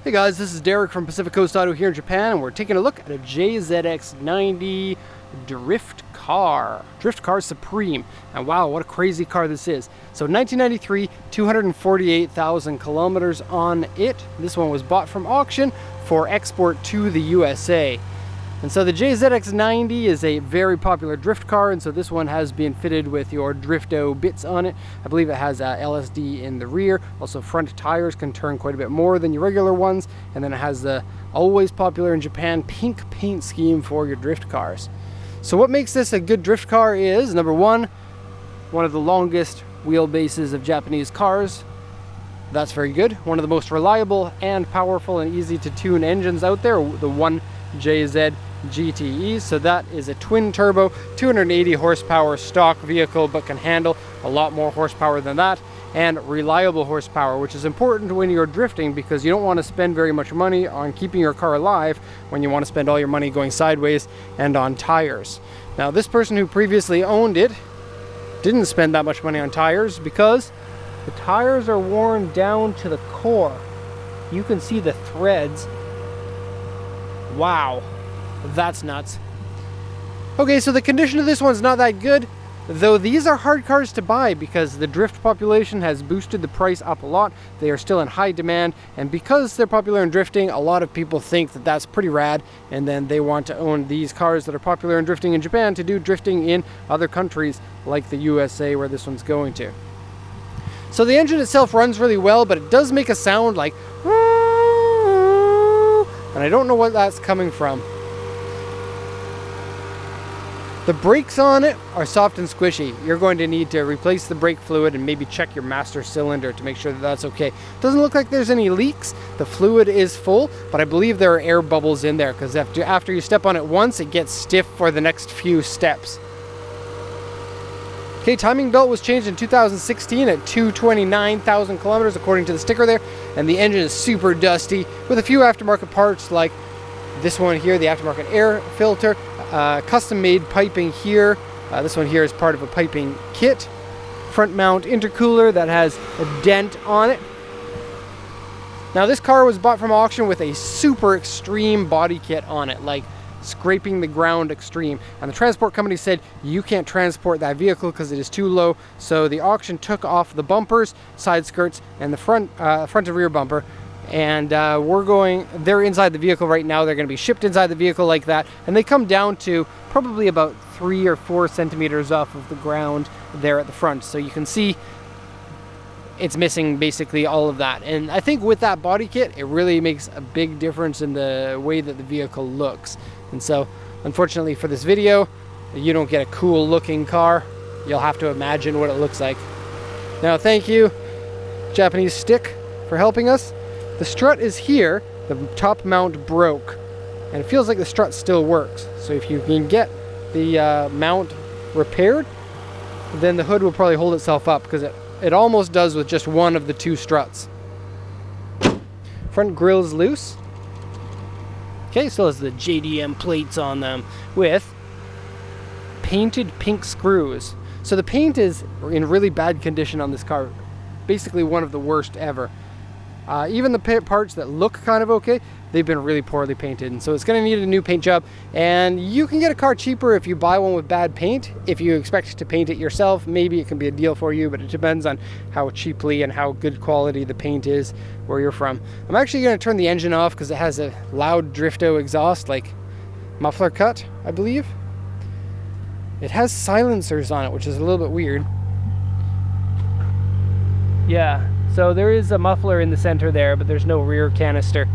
Hey guys, this is Derek from Pacific Coast Auto here in Japan, and we're taking a look at a JZX90 drift car Supreme. And wow, what a crazy car this is. So 1993, 248,000 kilometers on it. This one was bought from auction for export to the USA. And so the JZX90 is a very popular drift car, and so this one has been fitted with your Drifto bits on it. I believe it has LSD in the rear. Also, front tires can turn quite a bit more than your regular ones. And then it has the always popular in Japan pink paint scheme for your drift cars. So what makes this a good drift car is, number one of the longest wheelbases of Japanese cars. That's very good. One of the most reliable and powerful and easy to tune engines out there, the one JZX90. So that is a twin turbo, 280 horsepower stock vehicle, but can handle a lot more horsepower than that, and reliable horsepower, which is important when you're drifting because you don't want to spend very much money on keeping your car alive when you want to spend all your money going sideways and on tires. Now, this person who previously owned it didn't spend that much money on tires because the tires are worn down to the core. You can see the threads. Wow, that's nuts. Okay, so the condition of this one's not that good, though these are hard cars to buy because the drift population has boosted the price up a lot. They are still in high demand, and because they're popular in drifting, a lot of people think that that's pretty rad, and then they want to own these cars that are popular in drifting in Japan to do drifting in other countries like the USA, where this one's going to. So the engine itself runs really well, but it does make a sound like, and I don't know what that's coming from. The brakes on it are soft and squishy. You're going to need to replace the brake fluid and maybe check your master cylinder to make sure that that's okay. Doesn't look like there's any leaks. The fluid is full, but I believe there are air bubbles in there because after you step on it once, it gets stiff for the next few steps. Okay, timing belt was changed in 2016 at 229,000 kilometers according to the sticker there, and the engine is super dusty with a few aftermarket parts like this one here, the aftermarket air filter, custom made piping here. This one here is part of a piping kit. Front mount intercooler that has a dent on it. Now this car was bought from auction with a super extreme body kit on it, like scraping the ground extreme, and the transport company said you can't transport that vehicle because it is too low, so the auction took off the bumpers, side skirts, and the front and rear bumper, and they're inside the vehicle right now. They're going to be shipped inside the vehicle like that, and they come down to probably about 3 or 4 centimeters off of the ground there at the front, so you can see it's missing basically all of that. And I think with that body kit, it really makes a big difference in the way that the vehicle looks. And so, unfortunately for this video, you don't get a cool looking car. You'll have to imagine what it looks like. Now, thank you, Japanese Stick, for helping us. The strut is here. The top mount broke, and it feels like the strut still works. So if you can get the mount repaired, then the hood will probably hold itself up because it almost does with just one of the 2 struts. Front grill's loose. Okay, still has the JDM plates on them with painted pink screws. So the paint is in really bad condition on this car. Basically one of the worst ever. Even the parts that look kind of okay, they've been really poorly painted, and so it's going to need a new paint job. And you can get a car cheaper if you buy one with bad paint. If you expect to paint it yourself, maybe it can be a deal for you, but it depends on how cheaply and how good quality the paint is where you're from. I'm actually going to turn the engine off because it has a loud Drifto exhaust, like muffler cut, I believe. It has silencers on it, which is a little bit weird. Yeah. So there is a muffler in the center there, but there's no rear canister.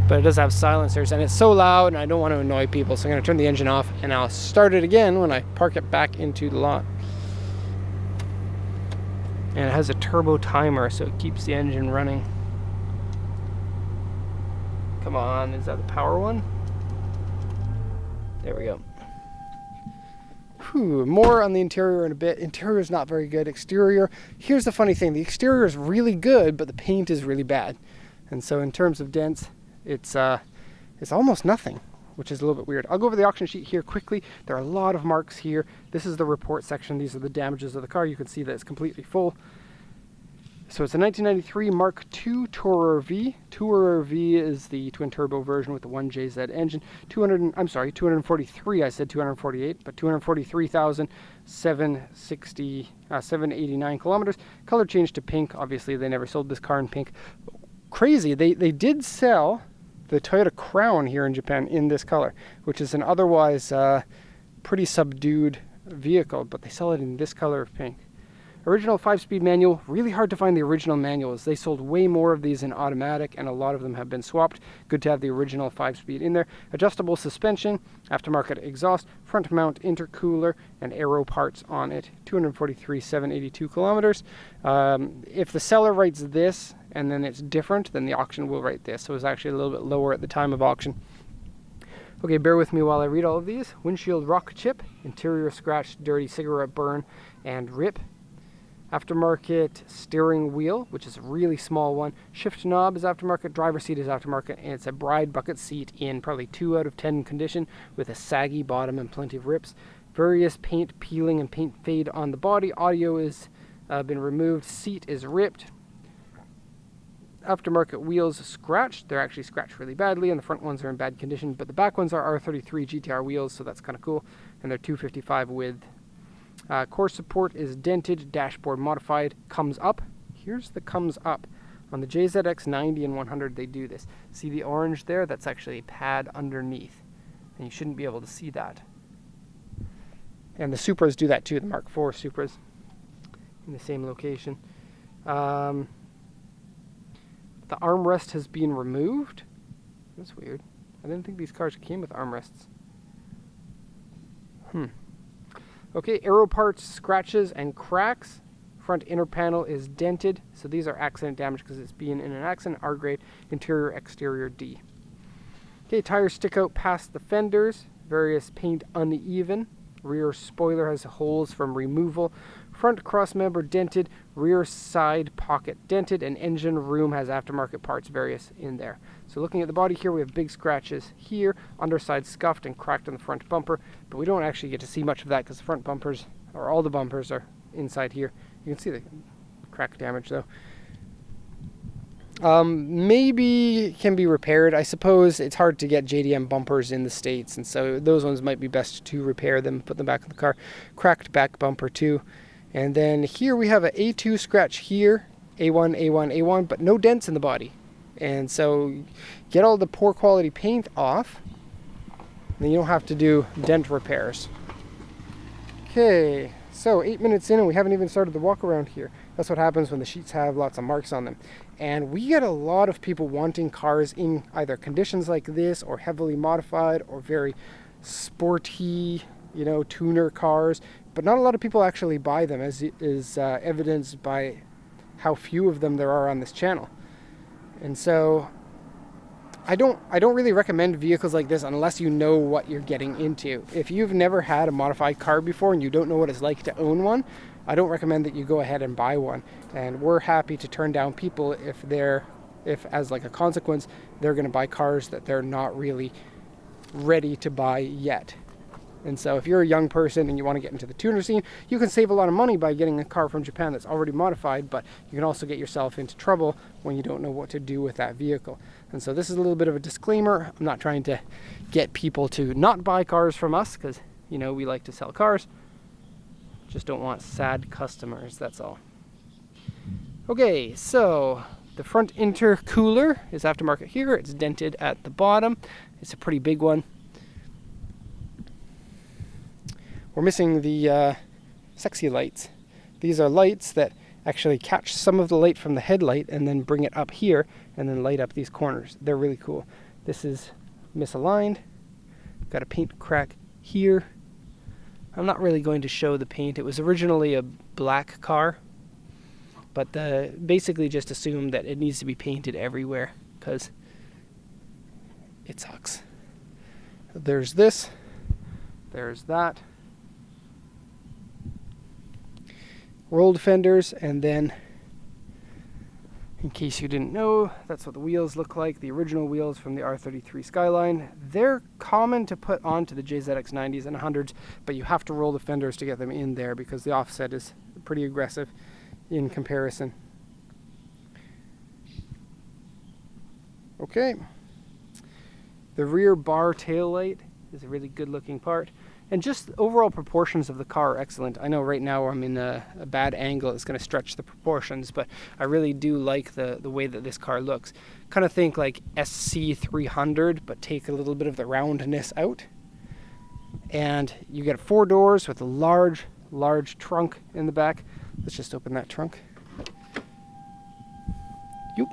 But it does have silencers, and it's so loud, and I don't want to annoy people, so I'm going to turn the engine off, and I'll start it again when I park it back into the lot. And it has a turbo timer, so it keeps the engine running. Come on, is that the power one? There we go. More on the interior in a bit. Interior is not very good. Exterior, here's the funny thing. The exterior is really good, but the paint is really bad. And so in terms of dents, it's almost nothing, which is a little bit weird. I'll go over the auction sheet here quickly. There are a lot of marks here. This is the report section. These are the damages of the car. You can see that it's completely full. So it's a 1993 Mark II Tourer V. Tourer V is the twin turbo version with the 1JZ engine. 243, I said 248, but 243,789 kilometers. Color changed to pink. Obviously, they never sold this car in pink. Crazy, they did sell the Toyota Crown here in Japan in this color, which is an otherwise pretty subdued vehicle, but they sell it in this color of pink. Original 5-speed manual, really hard to find the original manuals. They sold way more of these in automatic, and a lot of them have been swapped. Good to have the original 5-speed in there. Adjustable suspension, aftermarket exhaust, front mount intercooler, and aero parts on it. 243,782 kilometers. If the seller writes this, and then it's different, then the auction will write this. So it's actually a little bit lower at the time of auction. Okay, bear with me while I read all of these. Windshield rock chip, interior scratch, dirty cigarette burn, and rip. Aftermarket steering wheel, which is a really small one. Shift knob is aftermarket, driver seat is aftermarket, and it's a bride bucket seat in probably 2 out of 10 condition with a saggy bottom and plenty of rips. Various paint peeling and paint fade on the body. Audio is been removed. Seat is ripped. Aftermarket wheels scratched. They're actually scratched really badly, and the front ones are in bad condition, but the back ones are R33 GTR wheels, so that's kind of cool, and they're 255 width. Core support is dented, dashboard modified, comes up. Here's the comes up. On the JZX90 and 100 they do this. See the orange there? That's actually a pad underneath, and you shouldn't be able to see that. And the Supras do that too, the Mark IV Supras, in the same location. The armrest has been removed. That's weird. I didn't think these cars came with armrests. Okay, aero parts, scratches, and cracks. Front inner panel is dented, so these are accident damage because it's being in an accident. R grade, interior, exterior D. Okay, tires stick out past the fenders. Various paint uneven. Rear spoiler has holes from removal. Front crossmember dented. Rear side pocket dented. And engine room has aftermarket parts, various in there. So looking at the body here, we have big scratches here. Underside scuffed and cracked on the front bumper. But we don't actually get to see much of that because the front bumpers, or all the bumpers, are inside here. You can see the crack damage though. Maybe can be repaired. I suppose it's hard to get JDM bumpers in the States, and so those ones might be best to repair them, put them back in the car. Cracked back bumper too. And then here we have an A2 scratch here, A1, A1, A1, but no dents in the body. And so get all the poor quality paint off, and then you don't have to do dent repairs. Okay, so 8 minutes in and we haven't even started the walk around here. That's what happens when the sheets have lots of marks on them. And we get a lot of people wanting cars in either conditions like this or heavily modified or very sporty, tuner cars. But not a lot of people actually buy them, as is evidenced by how few of them there are on this channel. And so I don't really recommend vehicles like this unless you know what you're getting into. If you've never had a modified car before and you don't know what it's like to own one, I don't recommend that you go ahead and buy one. And we're happy to turn down people if as like a consequence, they're going to buy cars that they're not really ready to buy yet. And so if you're a young person and you want to get into the tuner scene, you can save a lot of money by getting a car from Japan that's already modified, but you can also get yourself into trouble when you don't know what to do with that vehicle. And so this is a little bit of a disclaimer. I'm not trying to get people to not buy cars from us because, we like to sell cars. Just don't want sad customers, that's all. Okay, so the front intercooler is aftermarket here. It's dented at the bottom. It's a pretty big one. We're missing the sexy lights. These are lights that actually catch some of the light from the headlight and then bring it up here and then light up these corners. They're really cool. This is misaligned. Got a paint crack here. I'm not really going to show the paint. It was originally a black car, but basically just assumed that it needs to be painted everywhere because it sucks. There's this. There's that. Rolled fenders, and then, in case you didn't know, that's what the wheels look like. The original wheels from the R33 Skyline. They're common to put onto the JZX90s and 100s, but you have to roll the fenders to get them in there because the offset is pretty aggressive in comparison. Okay. The rear bar taillight is a really good looking part. And just the overall proportions of the car are excellent. I know right now I'm in a bad angle. It's going to stretch the proportions, but I really do like the way that this car looks. Kind of think like SC300, but take a little bit of the roundness out. And you get 4 doors with a large trunk in the back. Let's just open that trunk. Yoop.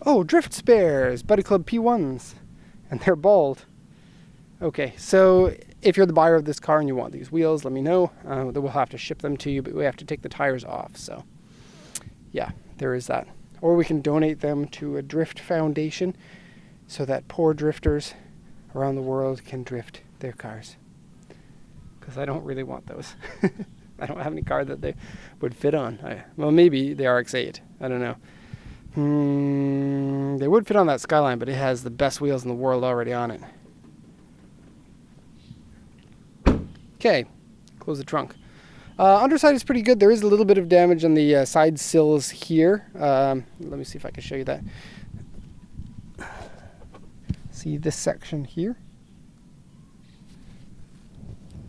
Oh, drift spares, Buddy Club P1s, and they're bald. Okay, so if you're the buyer of this car and you want these wheels, let me know. We'll have to ship them to you, but we have to take the tires off. So, yeah, there is that. Or we can donate them to a drift foundation so that poor drifters around the world can drift their cars. Because I don't really want those. I don't have any car that they would fit on. Well, maybe the RX-8. I don't know. They would fit on that Skyline, but it has the best wheels in the world already on it. Okay, close the trunk. Underside is pretty good. There is a little bit of damage on the side sills here. Let me see if I can show you that. See this section here?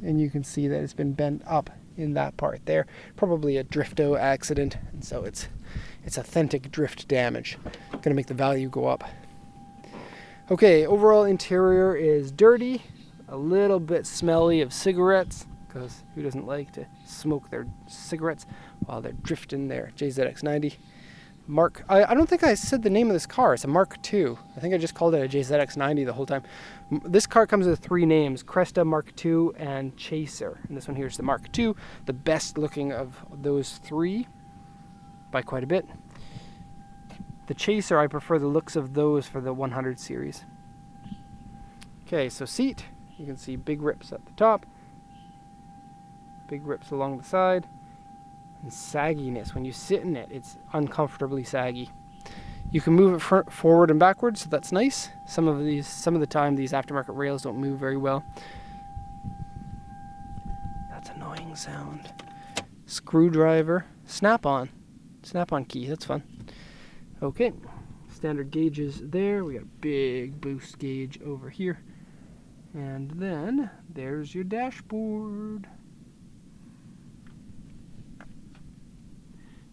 And you can see that it's been bent up in that part there. Probably a drifto accident, and so it's authentic drift damage. Gonna make the value go up. Okay, overall interior is dirty, a little bit smelly of cigarettes, because who doesn't like to smoke their cigarettes while they're drifting their JZX90. I don't think I said the name of this car. It's a MarkII. I think I just called it a JZX90 the whole time. This car comes with 3 names, Cresta, MarkII, and Chaser. And this one here is the MarkII, the best looking of those 3 by quite a bit. The Chaser, I prefer the looks of those for the 100 series. Okay, so seat. You can see big rips at the top, big rips along the side, and sagginess. When you sit in it, it's uncomfortably saggy. You can move it forward and backwards, so that's nice. Some of the time, these aftermarket rails don't move very well. That's annoying sound. Screwdriver, snap-on key. That's fun. Okay, standard gauges there. We got a big boost gauge over here, and then there's your dashboard.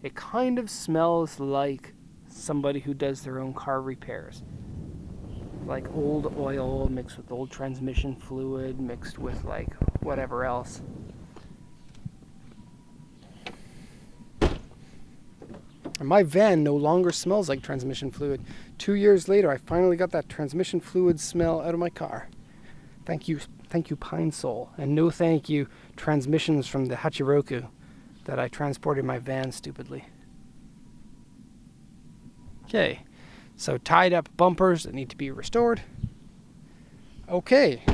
It kind of smells like somebody who does their own car repairs. Like old oil mixed with old transmission fluid mixed with like whatever else. And my van no longer smells like transmission fluid. 2 years later, I finally got that transmission fluid smell out of my car. Thank you Pine Sol. And no thank you transmissions from the Hachiroku that I transported my van stupidly. Okay, so tied up bumpers that need to be restored. Okay,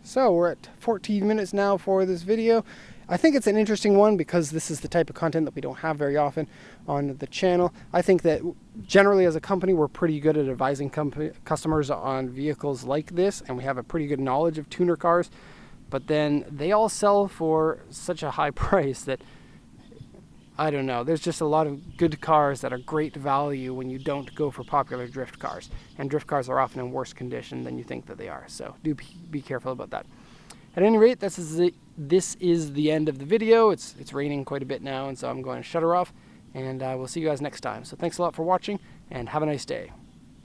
so we're at 14 minutes now for this video. I think it's an interesting one because this is the type of content that we don't have very often on the channel. I think that generally as a company, we're pretty good at advising customers on vehicles like this, and we have a pretty good knowledge of tuner cars, but then they all sell for such a high price that I don't know. There's just a lot of good cars that are great value when you don't go for popular drift cars. And drift cars are often in worse condition than you think that they are. So do be careful about that. At any rate, this is the end of the video. It's raining quite a bit now, and so I'm going to shut her off. And we'll see you guys next time. So thanks a lot for watching, and have a nice day.